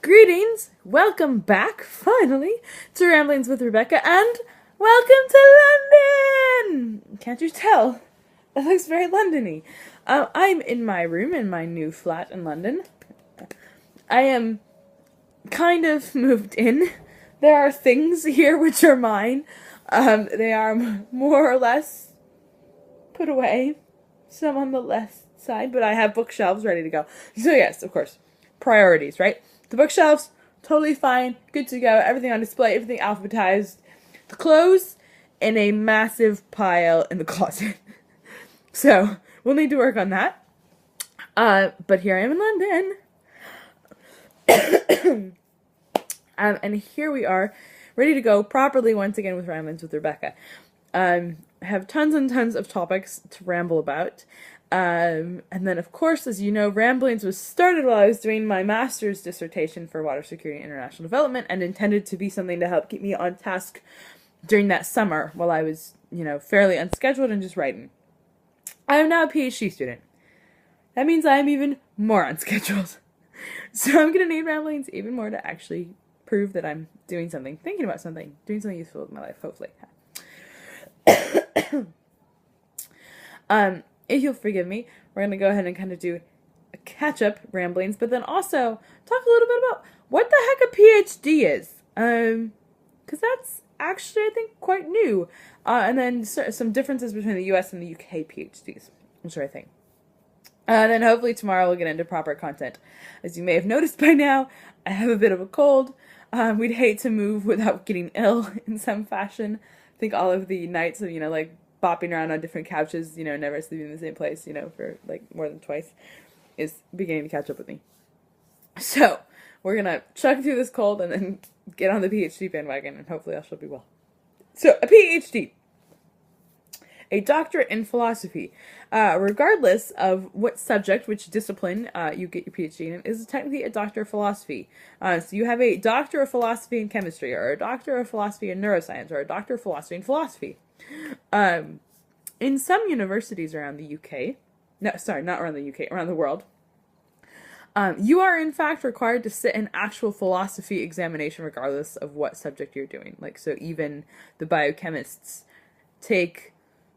Greetings, welcome back, finally, to Ramblings with Rebecca, and welcome to London! Can't you tell? It looks very London-y. I'm in my room in my new flat in London. I am kind of moved in. There are things here which are mine. They are more or less put away. Some on the left side, but I have bookshelves ready to go. So yes, of course, priorities, right? The bookshelves, totally fine, good to go, everything on display, everything alphabetized. The clothes in a massive pile in the closet. So, we'll need to work on that. But here I am in London. And here we are, ready to go properly once again with Ramblings with Rebecca. I have tons and tons of topics to ramble about. And then, of course, as you know, Ramblings was started while I was doing my master's dissertation for Water Security and International Development and intended to be something to help keep me on task during that summer while I was, fairly unscheduled and just writing. I am now a PhD student. That means I am even more unscheduled. So I'm going to need Ramblings even more to actually prove that I'm doing something, thinking about something, doing something useful with my life, hopefully. If you'll forgive me, we're going to go ahead and kind of do a catch-up Ramblings, but then also talk a little bit about what the heck a PhD is. Because that's actually, I think, quite new. And then some differences between the US and the UK PhDs, which I think. And then hopefully tomorrow we'll get into proper content. As you may have noticed by now, I have a bit of a cold. We'd hate to move without getting ill in some fashion. I think all of the nights of, bopping around on different couches, never sleeping in the same place, for, more than twice, is beginning to catch up with me. So, we're gonna chug through this cold and then get on the PhD bandwagon, and hopefully I shall be well. So, a PhD. A doctorate in philosophy. Regardless of what subject, which discipline you get your PhD in, is technically a doctor of philosophy. So you have a doctor of philosophy in chemistry, or a doctor of philosophy in neuroscience, or a doctor of philosophy in philosophy. In some universities around the UK, not around the UK, around the world, you are in fact required to sit an actual philosophy examination regardless of what subject you're doing. So even the biochemists take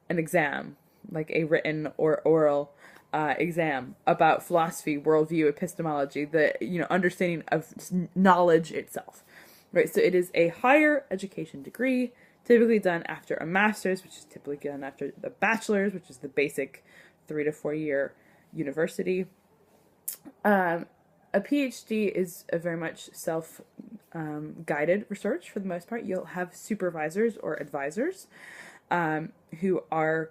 an exam, like a written or oral exam about philosophy, worldview, epistemology, the understanding of knowledge itself. Right, so it is a higher education degree, typically done after a master's, which is typically done after the bachelor's, which is the basic 3 to 4 year university. A PhD is a very much self-guided research for the most part. You'll have supervisors or advisors who are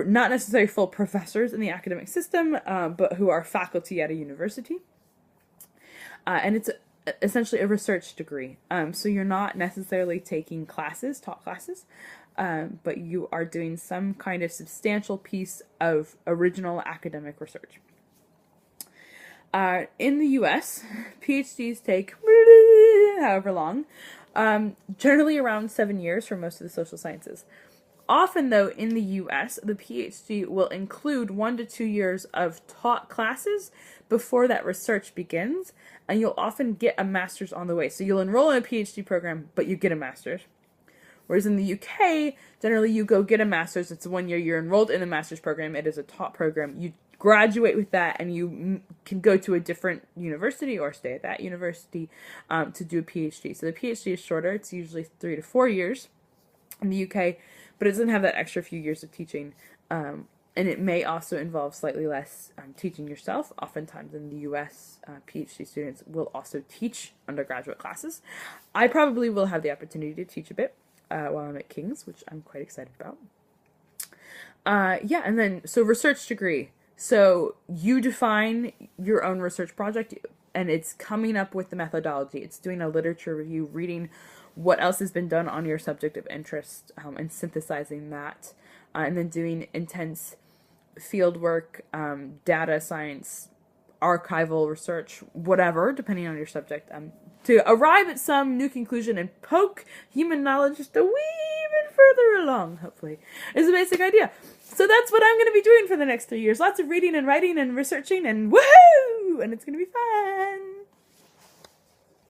not necessarily full professors in the academic system, but who are faculty at a university. And it's essentially a research degree. So you're not necessarily taking taught classes, but you are doing some kind of substantial piece of original academic research. In the US, PhDs take however long, generally around 7 years for most of the social sciences. Often, though, in the US, the PhD will include 1 to 2 years of taught classes before that research begins, and you'll often get a master's on the way. So you'll enroll in a PhD program, but you get a master's. Whereas in the UK, generally you go get a master's. It's 1 year, you're enrolled in a master's program. It is a taught program. You graduate with that, and you can go to a different university or stay at that university to do a PhD. So the PhD is shorter. It's usually 3 to 4 years in the UK, but it doesn't have that extra few years of teaching. And it may also involve slightly less teaching yourself. Oftentimes in the US, PhD students will also teach undergraduate classes. I probably will have the opportunity to teach a bit while I'm at King's, which I'm quite excited about. And then, so research degree. So you define your own research project, and it's coming up with the methodology. It's doing a literature review, reading what else has been done on your subject of interest, and synthesizing that, and then doing intense field work, data science, archival research, whatever, depending on your subject, to arrive at some new conclusion and poke human knowledge just a wee bit further along, hopefully, is the basic idea. So that's what I'm going to be doing for the next 3 years. Lots of reading and writing and researching and woohoo! And it's going to be fun!